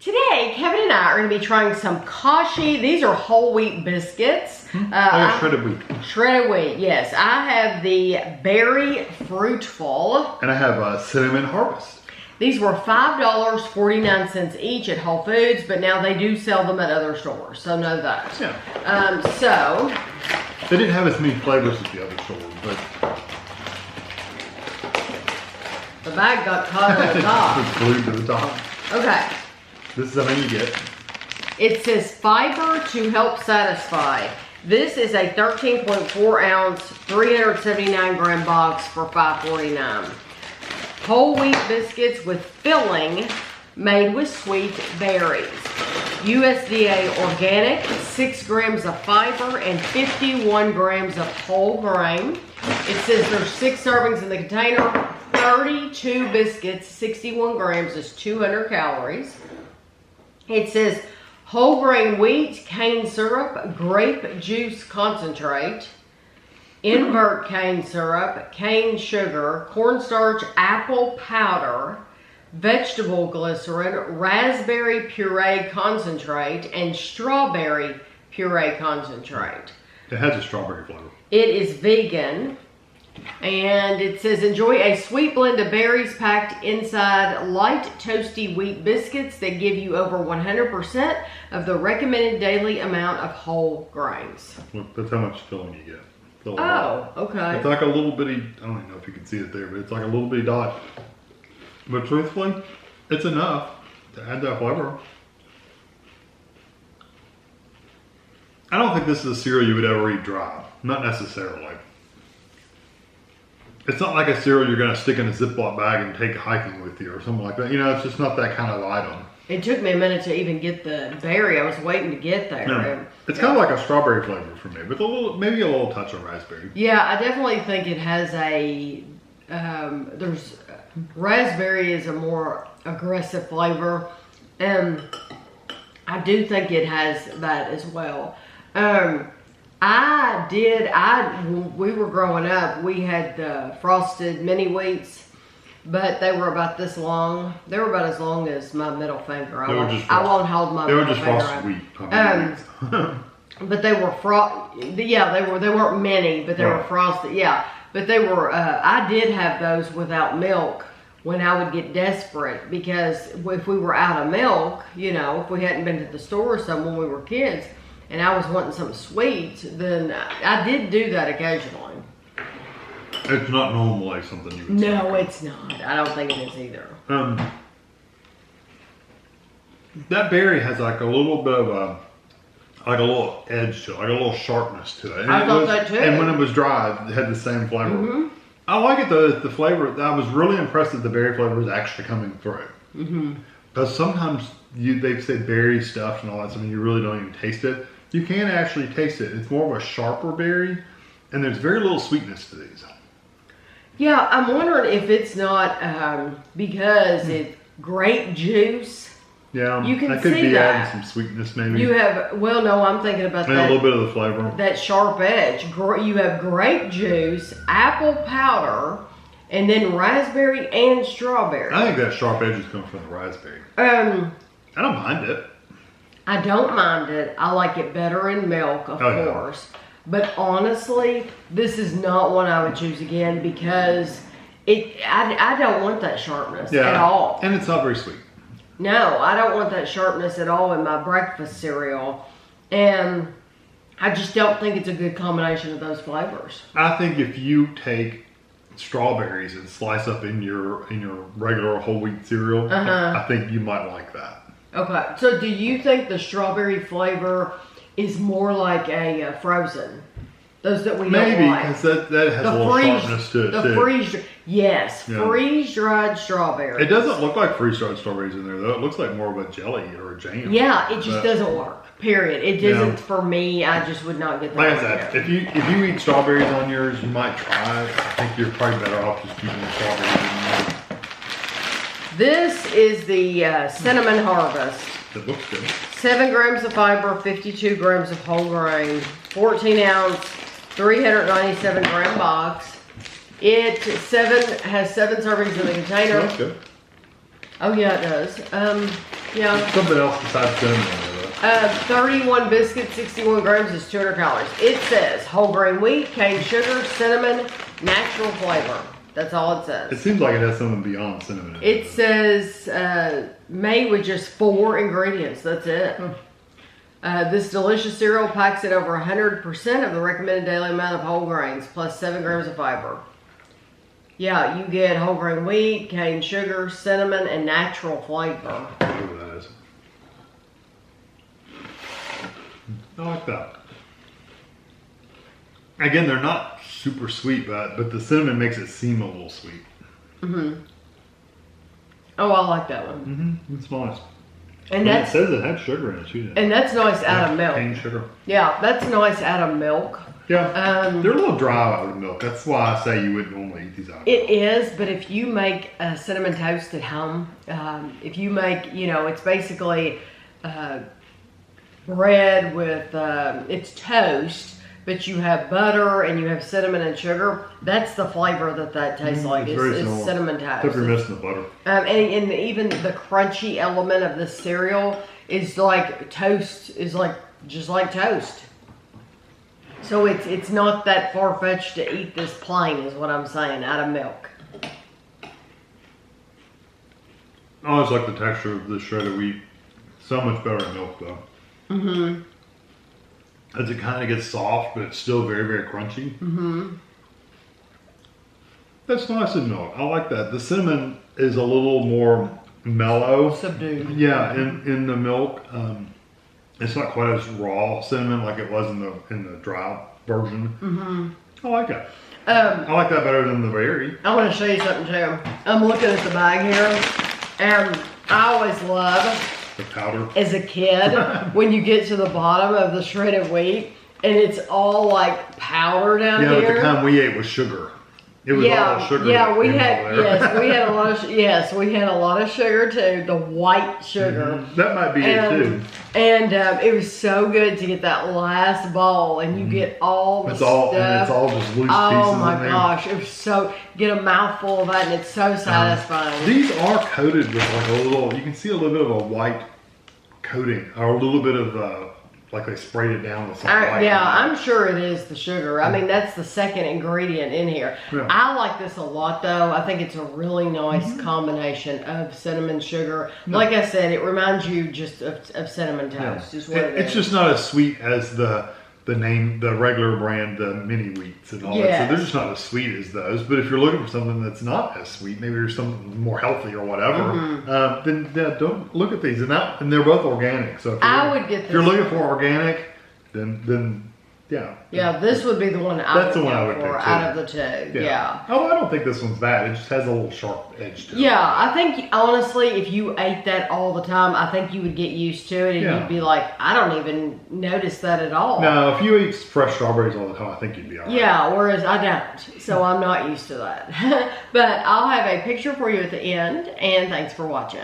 Today, Kevin and I are going to be trying some Kashi. These are whole wheat biscuits. Shredded wheat. Shredded wheat, yes. I have the Berry Fruitful. And I have Cinnamon Harvest. These were $5.49 each at Whole Foods, but now they do sell them at other stores, so know that. Yeah. So They didn't have as many flavors as the other stores, but the bag got caught on the top. it's glued to the top. Okay. This is how many you get. It says fiber to help satisfy. This is a 13.4 ounce, 379 gram box for $5.49. Whole wheat biscuits with filling made with sweet berries. USDA organic, 6 grams of fiber and 51 grams of whole grain. It says there's 6 servings in the container, 32 biscuits, 61 grams is 200 calories. It says whole grain wheat, cane syrup, grape juice concentrate, invert cane syrup, cane sugar, cornstarch, apple powder, vegetable glycerin, raspberry puree concentrate, and strawberry puree concentrate. It has a strawberry flavor. It is vegan. And it says, enjoy a sweet blend of berries packed inside light toasty wheat biscuits that give you over 100% of the recommended daily amount of whole grains. Look, that's how much filling you get. Oh, okay. It's like a little bitty, I don't even know if you can see it there, but it's like a little bitty dot. But truthfully, it's enough to add that flavor. I don't think this is a cereal you would ever eat dry. Not necessarily. It's not like a cereal you're going to stick in a Ziploc bag and take hiking with you or something like that. You know, it's just not that kind of item. It took me a minute to even get the berry. I was waiting to get there. No, it's kind of like a strawberry flavor for me, but maybe a little touch of raspberry. Yeah, I definitely think it has a, there's, raspberry is a more aggressive flavor. And I do think it has that as well. When we were growing up, we had the frosted mini wheats, but they were about this long. They were about as long as my middle finger. I won't hold my middle finger. They were just frosted wheat. But they were they weren't mini, but they were frosted. Yeah, but they were. I did have those without milk when I would get desperate, because if we were out of milk, you know, if we hadn't been to the store or something when we were kids, and I was wanting something sweet, then I did do that occasionally. It's not normally something you would No, it's not. I don't think it is either. That berry has like a little bit of a little edge to it, like a little sharpness to it. And I thought that too. And when it was dry, it had the same flavor. Mm-hmm. I like it though, the flavor. I was really impressed that the berry flavor was actually coming through. Mm-hmm. Because sometimes they've said berry stuff and all that stuff, and you really don't even taste it. You can actually taste it. It's more of a sharper berry, and there's very little sweetness to these. Yeah, I'm wondering if it's not because it's grape juice. Yeah, you can that could see be that. adding some sweetness maybe. You have, well, no, I'm thinking about and that. a little bit of the flavor. That sharp edge. You have grape juice, apple powder, and then raspberry and strawberry. I think that sharp edge is coming from the raspberry. I don't mind it. I don't mind it. I like it better in milk, of course. Yeah. But honestly, this is not one I would choose again, because I don't want that sharpness at all. And it's not very sweet. No, I don't want that sharpness at all in my breakfast cereal. And I just don't think it's a good combination of those flavors. I think if you take strawberries and slice up in your regular whole wheat cereal, I think you might like that. Okay, so do you think the strawberry flavor is more like a frozen? Those that we maybe, don't like. because that has a little sharpness to it too. Freeze-dried strawberry. It doesn't look like freeze-dried strawberries in there though. It looks like more of a jelly or a jam. Yeah, it just doesn't work. Period. It doesn't for me. I just would not get that. Like I said, if you eat strawberries on yours, you might try it. I think you're probably better off just keeping the strawberries in there. This is the Cinnamon Harvest. It looks good. 7 grams of fiber, 52 grams of whole grain, 14 ounce, 397 gram box. It has 7 servings in the container. That's good. Oh yeah, it does. Yeah. Something else besides cinnamon. 31 biscuits, 61 grams is 200 calories. It says whole grain wheat, cane sugar, cinnamon, natural flavor. That's all it says. It seems like it has something beyond cinnamon. It says made with just 4 ingredients. That's it. This delicious cereal packs at over 100% of the recommended daily amount of whole grains, plus 7 grams of fiber. Yeah, you get whole grain wheat, cane sugar, cinnamon, and natural flavor. Whatever that is. I like that. Again, they're not super sweet, but the cinnamon makes it seem a little sweet. Mm-hmm. Oh, I like that one. Mm-hmm. It's nice. And it says it had sugar in it too. And that's nice out of milk. Cane sugar. Yeah, that's nice out of milk. Yeah, they're a little dry out of milk. That's why I say you wouldn't normally eat these out of milk. It is, but if you make a cinnamon toast at home, if you make, it's basically bread with, it's toast, but you have butter and you have cinnamon and sugar. That's the flavor that tastes like. It's cinnamon toast. Except you're missing the butter. And even the crunchy element of the cereal is like toast, just like toast. So it's not that far-fetched to eat this plain, is what I'm saying, out of milk. I always like the texture of the shredded wheat. So much better in milk, though. Mm-hmm. As it kind of gets soft, but it's still very, very crunchy. Mm-hmm. That's nice in milk. I like that. The cinnamon is a little more mellow. Subdued. Yeah, in the milk. It's not quite as raw cinnamon like it was in the dry version. Mm-hmm. I like it. I like that better than the berry. I want to show you something too. I'm looking at the bag here, and I always love the powder. As a kid, when you get to the bottom of the shredded wheat, and it's all like powder down here. Yeah, but the kind we ate was sugar. It was all the sugar. Yeah, we had we had a lot of we had a lot of sugar too. The white sugar. Mm-hmm. That might be it too. And it was so good to get that last bowl, and you get all the stuff. And it's all just loose pieces. Oh my gosh, it was so get a mouthful of that, and it's so satisfying. These are coated with like a little. You can see a little bit of a white coating, or a little bit of like they sprayed it down with some white. Yeah, I'm sure it is the sugar. I mean, that's the second ingredient in here. Yeah. I like this a lot, though. I think it's a really nice combination of cinnamon sugar. Like I said, it reminds you just of cinnamon toast. Is what it's just not as sweet as the regular brand, the mini wheats and all that. So they're just not as sweet as those. But if you're looking for something that's not as sweet, maybe there's something more healthy or whatever, then don't look at these. And they're both organic. So if you're looking for organic, then yeah. Yeah, this would be the one I would go for out of the two. Yeah. Oh, I don't think this one's bad. It just has a little sharp edge to it. Yeah, I think, honestly, if you ate that all the time, I think you would get used to it, and you'd be like, I don't even notice that at all. No, if you eat fresh strawberries all the time, I think you'd be all right. Yeah, whereas I don't, so I'm not used to that. But I'll have a picture for you at the end, and thanks for watching.